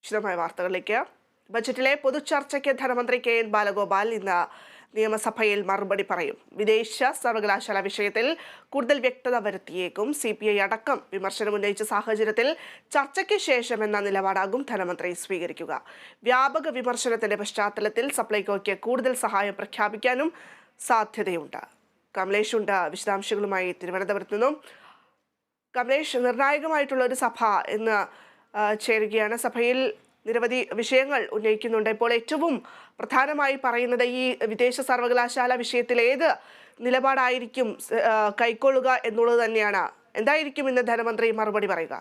വിശദമായ വാർത്തകളിലേക്ക്. ബജറ്റിലെ പൊതുചർച്ചയ്ക്ക് ധനമന്ത്രി കെ.എൻ. ബാലഗോപാൽ ഇന്ന് നിയമസഭയിൽ മറുപടി പറയും. വിദേശ സർവകലാശാല വിഷയത്തിൽ കൂടുതൽ വ്യക്തത വരുത്തിയേക്കും. CPI അടക്കം വിമർശനമുന്നയിച്ച സാഹചര്യത്തിൽ ചർച്ചയ്ക്ക് ശേഷം എന്ന നിലപാടാകും ധനമന്ത്രി സ്വീകരിക്കുക. വ്യാപക വിമർശനത്തിന്റെ പശ്ചാത്തലത്തിൽ സപ്ലൈകോയ്ക്ക് കൂടുതൽ സഹായം പ്രഖ്യാപിക്കാനും സാധ്യതയുണ്ട്. കമലേഷ് ഉണ്ട് വിശദാംശങ്ങളുമായി തിരുവനന്തപുരത്ത് നിന്നും. കമലേഷ്, നിർണായകമായിട്ടുള്ള ഒരു സഭ എന്ന് ചേരുകയാണ്. സഭയിൽ നിരവധി വിഷയങ്ങൾ ഉന്നയിക്കുന്നുണ്ട്. ഇപ്പോൾ ഏറ്റവും പ്രധാനമായി പറയുന്നത് ഈ വിദേശ സർവകലാശാല വിഷയത്തിൽ ഏത് നിലപാടായിരിക്കും കൈക്കൊള്ളുക എന്നുള്ളത് തന്നെയാണ്. എന്തായിരിക്കും ഇന്ന് ധനമന്ത്രി മറുപടി പറയുക?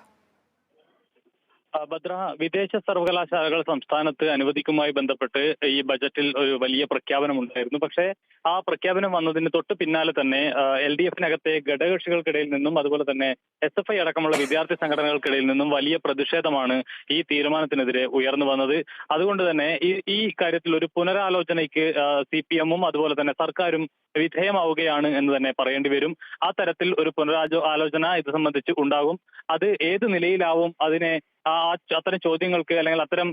ഭദ്ര, വിദേശ സർവകലാശാലകൾ സംസ്ഥാനത്ത് അനുവദിക്കുമായി ബന്ധപ്പെട്ട് ഈ ബജറ്റിൽ ഒരു വലിയ പ്രഖ്യാപനം ഉണ്ടായിരുന്നു. പക്ഷേ ആ പ്രഖ്യാപനം വന്നതിന് തൊട്ട് പിന്നാലെ തന്നെ LDF-നകത്തെ ഘടകകക്ഷികൾക്കിടയിൽ നിന്നും അതുപോലെ തന്നെ SFI അടക്കമുള്ള വിദ്യാർത്ഥി സംഘടനകൾക്കിടയിൽ നിന്നും വലിയ പ്രതിഷേധമാണ് ഈ തീരുമാനത്തിനെതിരെ ഉയർന്നു വന്നത്. അതുകൊണ്ട് തന്നെ ഈ കാര്യത്തിൽ ഒരു പുനരാലോചനയ്ക്ക് CPM-ഉം അതുപോലെ തന്നെ സർക്കാരും വിധേയമാവുകയാണ് എന്ന് തന്നെ പറയേണ്ടി വരും. ആ തരത്തിൽ ഒരു പുനരാലോചന ഇത് സംബന്ധിച്ച് ഉണ്ടാകും. അത് ഏത് നിലയിലാവും, അത്തരം ചോദ്യങ്ങൾക്ക് അല്ലെങ്കിൽ അത്തരം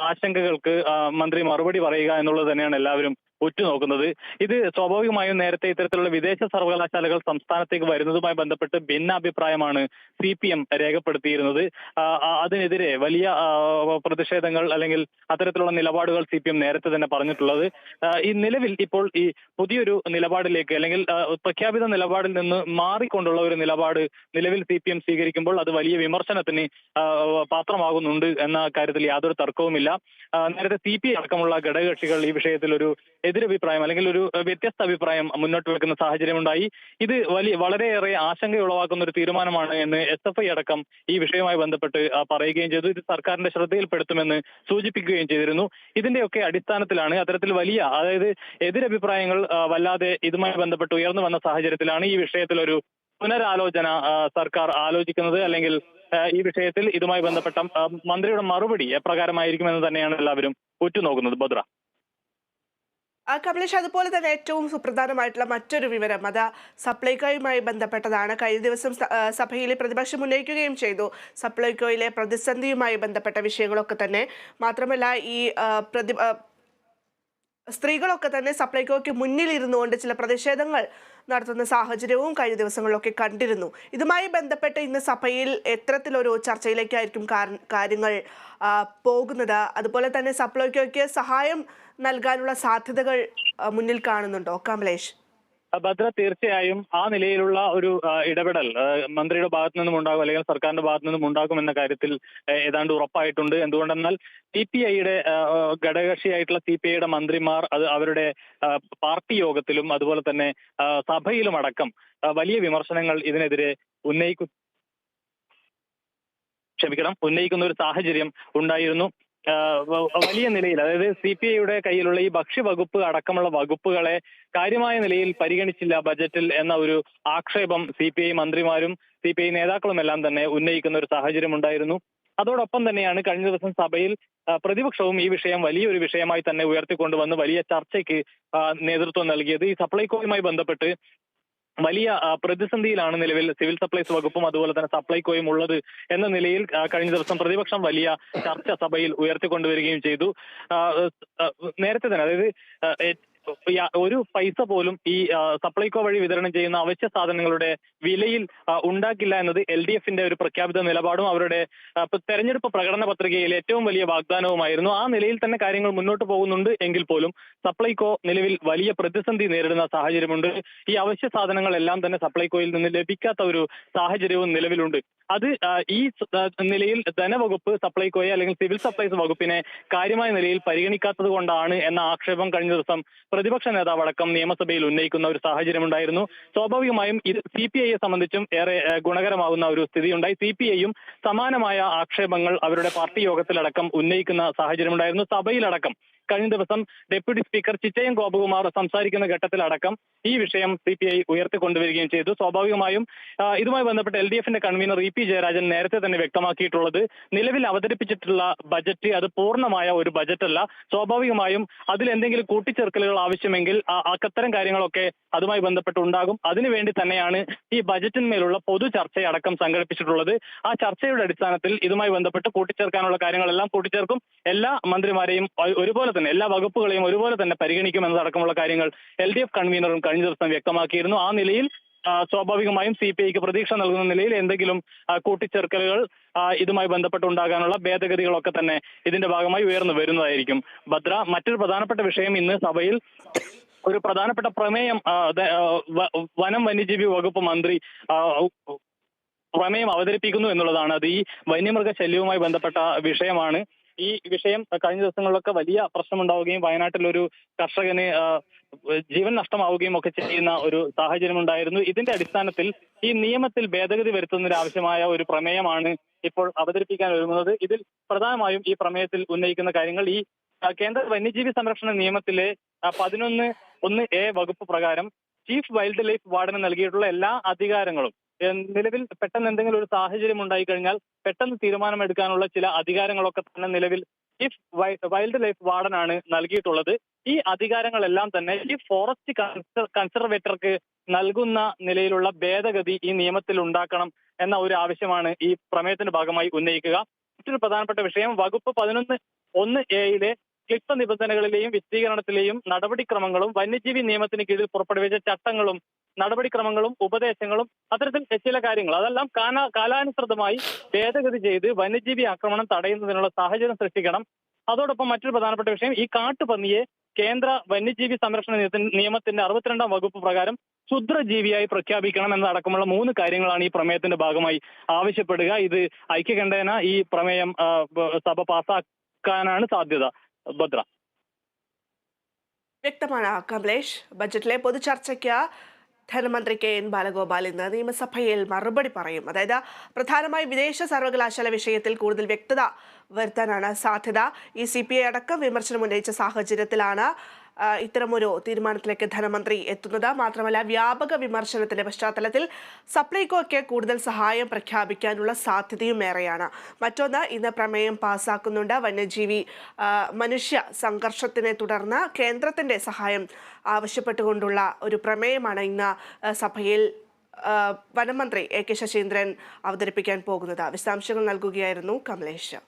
ആശങ്കകൾക്ക് മന്ത്രി മറുപടി പറയുക എന്നുള്ളത് തന്നെയാണ് എല്ലാവരും ഉറ്റുനോക്കുന്നത്. ഇത് സ്വാഭാവികമായും നേരത്തെ ഇത്തരത്തിലുള്ള വിദേശ സർവകലാശാലകൾ സംസ്ഥാനത്തേക്ക് വരുന്നതുമായി ബന്ധപ്പെട്ട് ഭിന്നാഭിപ്രായമാണ് CPM രേഖപ്പെടുത്തിയിരുന്നത്. അതിനെതിരെ വലിയ പ്രതിഷേധങ്ങൾ അല്ലെങ്കിൽ അത്തരത്തിലുള്ള നിലപാടുകൾ CPM നേരത്തെ തന്നെ പറഞ്ഞിട്ടുള്ളത്. ഈ നിലവിൽ ഇപ്പോൾ ഈ പുതിയൊരു നിലപാടിലേക്ക് അല്ലെങ്കിൽ പ്രഖ്യാപിത നിലപാടിൽ നിന്ന് മാറിക്കൊണ്ടുള്ള ഒരു നിലപാട് നിലവിൽ CPM സ്വീകരിക്കുമ്പോൾ അത് വലിയ വിമർശനത്തിന് പാത്രമാകുന്നുണ്ട് എന്ന കാര്യത്തിൽ യാതൊരു തർക്കവുമില്ല. നേരത്തെ CPI അടക്കമുള്ള ഘടകകക്ഷികൾ ഈ വിഷയത്തിൽ ഒരു എതിരഭിപ്രായം അല്ലെങ്കിൽ ഒരു വ്യത്യസ്ത അഭിപ്രായം മുന്നോട്ട് വെക്കുന്ന സാഹചര്യമുണ്ടായി. ഇത് വളരെയേറെ ആശങ്കയുളവാക്കുന്ന ഒരു തീരുമാനമാണ് എന്ന് SFI അടക്കം ഈ വിഷയവുമായി ബന്ധപ്പെട്ട് പറയുകയും ചെയ്തു. ഇത് സർക്കാരിന്റെ ശ്രദ്ധയിൽപ്പെടുത്തുമെന്ന് സൂചിപ്പിക്കുകയും ചെയ്തിരുന്നു. ഇതിന്റെയൊക്കെ അടിസ്ഥാനത്തിലാണ് അത്തരത്തിൽ അതായത് എതിരഭിപ്രായങ്ങൾ വല്ലാതെ ഇതുമായി ബന്ധപ്പെട്ട് ഉയർന്നു വന്ന സാഹചര്യത്തിലാണ് ഈ വിഷയത്തിൽ ഒരു പുനരാലോചന സർക്കാർ ആലോചിക്കുന്നത്. അല്ലെങ്കിൽ ഈ വിഷയത്തിൽ ഇതുമായി ബന്ധപ്പെട്ട മന്ത്രിയുടെ മറുപടി എപ്രകാരമായിരിക്കുമെന്ന് തന്നെയാണ് എല്ലാവരും ഉറ്റുനോക്കുന്നത്. ഭദ്ര. കമലേഷ്, അതുപോലെ തന്നെ ഏറ്റവും സുപ്രധാനമായിട്ടുള്ള മറ്റൊരു വിവരം അത് സപ്ലൈകോയുമായി ബന്ധപ്പെട്ടതാണ്. കഴിഞ്ഞ ദിവസം സഭയിൽ പ്രതിപക്ഷം ഉന്നയിക്കുകയും ചെയ്തു സപ്ലൈകോയിലെ പ്രതിസന്ധിയുമായി ബന്ധപ്പെട്ട വിഷയങ്ങളൊക്കെ തന്നെ. മാത്രമല്ല ഈ സ്ത്രീകളൊക്കെ തന്നെ സപ്ലൈകോയ്ക്ക് മുന്നിലിരുന്നുകൊണ്ട് ചില പ്രതിഷേധങ്ങൾ നടത്തുന്ന സാഹചര്യവും കഴിഞ്ഞ ദിവസങ്ങളിലൊക്കെ കണ്ടിരുന്നു. ഇതുമായി ബന്ധപ്പെട്ട് ഇന്ന് സഭയിൽ എത്തരത്തിലൊരു ചർച്ചയിലേക്കായിരിക്കും കാര്യങ്ങൾ പോകുന്നത്? അതുപോലെ തന്നെ സപ്ലൈകോയ്ക്ക് സഹായം നൽകാനുള്ള സാധ്യതകൾ മുന്നിൽ കാണുന്നുണ്ടോ കമലേഷ്? ഭദ്ര, തീർച്ചയായും ആ നിലയിലുള്ള ഒരു ഇടപെടൽ മന്ത്രിയുടെ ഭാഗത്തു നിന്നും ഉണ്ടാകും അല്ലെങ്കിൽ സർക്കാരിന്റെ ഭാഗത്തു നിന്നും ഉണ്ടാകും എന്ന കാര്യത്തിൽ ഏതാണ്ട് ഉറപ്പായിട്ടുണ്ട്. എന്തുകൊണ്ടെന്നാൽ CPI-യുടെ ഘടകകക്ഷിയായിട്ടുള്ള CPI-യുടെ മന്ത്രിമാർ അവരുടെ പാർട്ടി യോഗത്തിലും അതുപോലെ തന്നെ സഭയിലും അടക്കം വലിയ വിമർശനങ്ങൾ ഇതിനെതിരെ ഉന്നയിക്കുന്ന ഒരു സാഹചര്യം ഉണ്ടായിരുന്നു. വലിയ നിലയിൽ, അതായത് CPI-യുടെ കയ്യിലുള്ള ഈ ഭക്ഷ്യവകുപ്പ് അടക്കമുള്ള വകുപ്പുകളെ കാര്യമായ നിലയിൽ പരിഗണിച്ചില്ല ബജറ്റിൽ എന്ന ഒരു ആക്ഷേപം CPI മന്ത്രിമാരും CPI നേതാക്കളുമെല്ലാം തന്നെ ഉന്നയിക്കുന്ന ഒരു സാഹചര്യം ഉണ്ടായിരുന്നു. അതോടൊപ്പം തന്നെയാണ് കഴിഞ്ഞ ദിവസം സഭയിൽ പ്രതിപക്ഷവും ഈ വിഷയം വലിയൊരു വിഷയമായി തന്നെ ഉയർത്തിക്കൊണ്ടുവന്ന് വലിയ ചർച്ചയ്ക്ക് നേതൃത്വം നൽകിയത്. ഈ സപ്ലൈകോയുമായി ബന്ധപ്പെട്ട് വലിയ പ്രതിസന്ധിയിലാണ് നിലവിൽ സിവിൽ സപ്ലൈസ് വകുപ്പും അതുപോലെ തന്നെ സപ്ലൈകോയും ഉള്ളത് എന്ന നിലയിൽ കഴിഞ്ഞ ദിവസം പ്രതിപക്ഷം വലിയ ചർച്ച സഭയിൽ ഉയർത്തിക്കൊണ്ടുവരികയും ചെയ്തു. നേരത്തെ തന്നെ, അതായത് ഒരു പൈസ പോലും ഈ സപ്ലൈകോ വഴി വിതരണം ചെയ്യുന്ന അവശ്യ സാധനങ്ങളുടെ വിലയിൽ ഉണ്ടാക്കില്ല എന്നത് LDF-ന്റെ ഒരു പ്രഖ്യാപിത നിലപാടും അവരുടെ തെരഞ്ഞെടുപ്പ് പ്രകടന പത്രികയിൽ ഏറ്റവും വലിയ വാഗ്ദാനവുമായിരുന്നു. ആ നിലയിൽ തന്നെ കാര്യങ്ങൾ മുന്നോട്ട് പോകുന്നുണ്ട് എങ്കിൽ പോലും സപ്ലൈകോ നിലവിൽ വലിയ പ്രതിസന്ധി നേരിടുന്ന സാഹചര്യമുണ്ട്. ഈ അവശ്യ സാധനങ്ങളെല്ലാം തന്നെ സപ്ലൈകോയിൽ നിന്ന് ലഭിക്കാത്ത ഒരു സാഹചര്യവും നിലവിലുണ്ട്. അത് ഈ നിലയിൽ ധനവകുപ്പ് സപ്ലൈകോയെ അല്ലെങ്കിൽ സിവിൽ സപ്ലൈസ് വകുപ്പിനെ കാര്യമായ നിലയിൽ പരിഗണിക്കാത്തത് കൊണ്ടാണ് എന്ന ആക്ഷേപം കഴിഞ്ഞ ദിവസം പ്രതിപക്ഷ നേതാവ് അടക്കം നിയമസഭയിൽ ഉന്നയിക്കുന്ന ഒരു സാഹചര്യം ഉണ്ടായിരുന്നു. സ്വാഭാവികമായും ഇത് CPI-യെ സംബന്ധിച്ചും ഏറെ ഗുണകരമാകുന്ന ഒരു സ്ഥിതിയുണ്ടായി. CPI-യും സമാനമായ ആക്ഷേപങ്ങൾ അവരുടെ പാർട്ടി യോഗത്തിലടക്കം ഉന്നയിക്കുന്ന സാഹചര്യമുണ്ടായിരുന്നു. സഭയിലടക്കം കഴിഞ്ഞ ദിവസം ഡെപ്യൂട്ടി സ്പീക്കർ ചിറ്റയം ഗോപകുമാർ സംസാരിക്കുന്ന ഘട്ടത്തിലടക്കം ഈ വിഷയം CPI ഉയർത്തിക്കൊണ്ടുവരികയും ചെയ്തു. സ്വാഭാവികമായും ഇതുമായി ബന്ധപ്പെട്ട് LDF-ന്റെ കൺവീനർ EP ജയരാജൻ നേരത്തെ തന്നെ വ്യക്തമാക്കിയിട്ടുള്ളത് നിലവിൽ അവതരിപ്പിച്ചിട്ടുള്ള ബജറ്റ് അത് പൂർണ്ണമായ ഒരു ബജറ്റ് അല്ല. സ്വാഭാവികമായും അതിൽ എന്തെങ്കിലും കൂട്ടിച്ചേർക്കലുകൾ ആവശ്യമെങ്കിൽ അത്തരം കാര്യങ്ങളൊക്കെ അതുമായി ബന്ധപ്പെട്ട് ഉണ്ടാകും. അതിനുവേണ്ടി തന്നെയാണ് ഈ ബജറ്റിന്മേലുള്ള പൊതു ചർച്ചയടക്കം സംഘടിപ്പിച്ചിട്ടുള്ളത്. ആ ചർച്ചയുടെ അടിസ്ഥാനത്തിൽ ഇതുമായി ബന്ധപ്പെട്ട് കൂട്ടിച്ചേർക്കാനുള്ള കാര്യങ്ങളെല്ലാം കൂട്ടിച്ചേർക്കും. എല്ലാ മന്ത്രിമാരെയും ഒരുപോലെ തന്നെ, എല്ലാ വകുപ്പുകളെയും ഒരുപോലെ തന്നെ പരിഗണിക്കുമെന്നതടക്കമുള്ള കാര്യങ്ങൾ LDF കൺവീനറും കഴിഞ്ഞ ദിവസം വ്യക്തമാക്കിയിരുന്നു. ആ നിലയിൽ സ്വാഭാവികമായും CPIക്ക് പ്രതീക്ഷ നൽകുന്ന നിലയിൽ എന്തെങ്കിലും കൂട്ടിച്ചേർക്കലുകൾ ഇതുമായി ബന്ധപ്പെട്ടുണ്ടാകാനുള്ള ഭേദഗതികളൊക്കെ തന്നെ ഇതിന്റെ ഭാഗമായി ഉയർന്നു വരുന്നതായിരിക്കും. ഭദ്ര, മറ്റൊരു പ്രധാനപ്പെട്ട വിഷയം ഇന്ന് സഭയിൽ ഒരു പ്രധാനപ്പെട്ട പ്രമേയം വനം വന്യജീവി വകുപ്പ് മന്ത്രി പ്രമേയം അവതരിപ്പിക്കുന്നു എന്നുള്ളതാണ്. അത് ഈ വന്യമൃഗ ശല്യവുമായി ബന്ധപ്പെട്ട വിഷയമാണ്. ഈ വിഷയം കഴിഞ്ഞ ദിവസങ്ങളിലൊക്കെ വലിയ പ്രശ്നമുണ്ടാവുകയും വയനാട്ടിൽ ഒരു കർഷകന് ജീവൻ നഷ്ടമാവുകയും ഒക്കെ ചെയ്യുന്ന ഒരു സാഹചര്യം ഉണ്ടായിരുന്നു. ഇതിന്റെ അടിസ്ഥാനത്തിൽ ഈ നിയമത്തിൽ ഭേദഗതി വരുത്തുന്നതിന് ആവശ്യമായ ഒരു പ്രമേയമാണ് ഇപ്പോൾ അവതരിപ്പിക്കാൻ ഒരുങ്ങുന്നത്. ഇതിൽ പ്രധാനമായും ഈ പ്രമേയത്തിൽ ഉന്നയിക്കുന്ന കാര്യങ്ങൾ ഈ കേന്ദ്ര വന്യജീവി സംരക്ഷണ നിയമത്തിലെ 11(1)(a) വകുപ്പ് പ്രകാരം ചീഫ് വൈൽഡ് ലൈഫ് വാർഡന് നൽകിയിട്ടുള്ള എല്ലാ അധികാരങ്ങളും നിലവിൽ പെട്ടെന്ന് എന്തെങ്കിലും ഒരു സാഹചര്യം ഉണ്ടായി കഴിഞ്ഞാൽ പെട്ടെന്ന് തീരുമാനമെടുക്കാനുള്ള ചില അധികാരങ്ങളൊക്കെ തന്നെ നിലവിൽ ചീഫ് വൈൽഡ് ലൈഫ് വാർഡനാണ് നൽകിയിട്ടുള്ളത്. ഈ അധികാരങ്ങളെല്ലാം തന്നെ ഈ ഫോറസ്റ്റ് കൺസർവേറ്റർക്ക് നൽകുന്ന നിലയിലുള്ള ഭേദഗതി ഈ നിയമത്തിൽ ഉണ്ടാക്കണം എന്ന ഒരു ആവശ്യമാണ് ഈ പ്രമേയത്തിന്റെ ഭാഗമായി ഉന്നയിക്കുക. മറ്റൊരു പ്രധാനപ്പെട്ട വിഷയം വകുപ്പ് 11(1)(a)യിലെ ക്ലിപ്ത നിബന്ധനകളിലെയും വിശദീകരണത്തിലെയും നടപടിക്രമങ്ങളും വന്യജീവി നിയമത്തിന് കീഴിൽ പുറപ്പെടുവിച്ച ചട്ടങ്ങളും നടപടിക്രമങ്ങളും ഉപദേശങ്ങളും അത്തരത്തിൽ ചില കാര്യങ്ങൾ അതെല്ലാം കാലാനുസൃതമായി ഭേദഗതി ചെയ്ത് വന്യജീവി ആക്രമണം തടയുന്നതിനുള്ള സാഹചര്യം സൃഷ്ടിക്കണം. അതോടൊപ്പം മറ്റൊരു പ്രധാനപ്പെട്ട വിഷയം ഈ കാട്ടുപന്നിയെ കേന്ദ്ര വന്യജീവി സംരക്ഷണ നിയമത്തിന്റെ 62-ാം വകുപ്പ് പ്രകാരം ക്ഷുദ്രജീവിയായി പ്രഖ്യാപിക്കണം എന്നതടക്കമുള്ള 3 കാര്യങ്ങളാണ് ഈ പ്രമേയത്തിന്റെ ഭാഗമായി ആവശ്യപ്പെടുക. ഇത് ഐക്യകണ്ഠേന ഈ പ്രമേയം സഭ പാസാക്കാനാണ് സാധ്യത. ഭദ്ര. വ്യക്തമാണ് കമലേഷ്. ബജറ്റിലെ പൊതുചർച്ചയ്ക്ക് ധനമന്ത്രി KN ബാലഗോപാൽ ഇന്ന് നിയമസഭയിൽ മറുപടി പറയും. അതായത് പ്രധാനമായി വിദേശ സർവകലാശാല വിഷയത്തിൽ കൂടുതൽ വ്യക്തത വരുത്താനാണ് സാധ്യത. ഈ CPI അടക്കം വിമർശനം ഉന്നയിച്ച സാഹചര്യത്തിലാണ് ഇത്തരമൊരു തീരുമാനത്തിലേക്ക് ധനമന്ത്രി എത്തുന്നത്. മാത്രമല്ല വ്യാപക വിമർശനത്തിന്റെ പശ്ചാത്തലത്തിൽ സപ്ലൈകോയ്ക്ക് കൂടുതൽ സഹായം പ്രഖ്യാപിക്കാനുള്ള സാധ്യതയും ഏറെയാണ്. മറ്റൊന്ന്, ഇന്ന് പ്രമേയം പാസ്സാക്കുന്നുണ്ട്. വന്യജീവി മനുഷ്യ സംഘർഷത്തിനെ തുടർന്ന് കേന്ദ്രത്തിന്റെ സഹായം ആവശ്യപ്പെട്ടുകൊണ്ടുള്ള ഒരു പ്രമേയമാണ് ഇന്ന് സഭയിൽ വനമന്ത്രി AK ശശീന്ദ്രൻ അവതരിപ്പിക്കാൻ പോകുന്നത്. വിശദാംശങ്ങൾ നൽകുകയായിരുന്നു കമലേഷ്.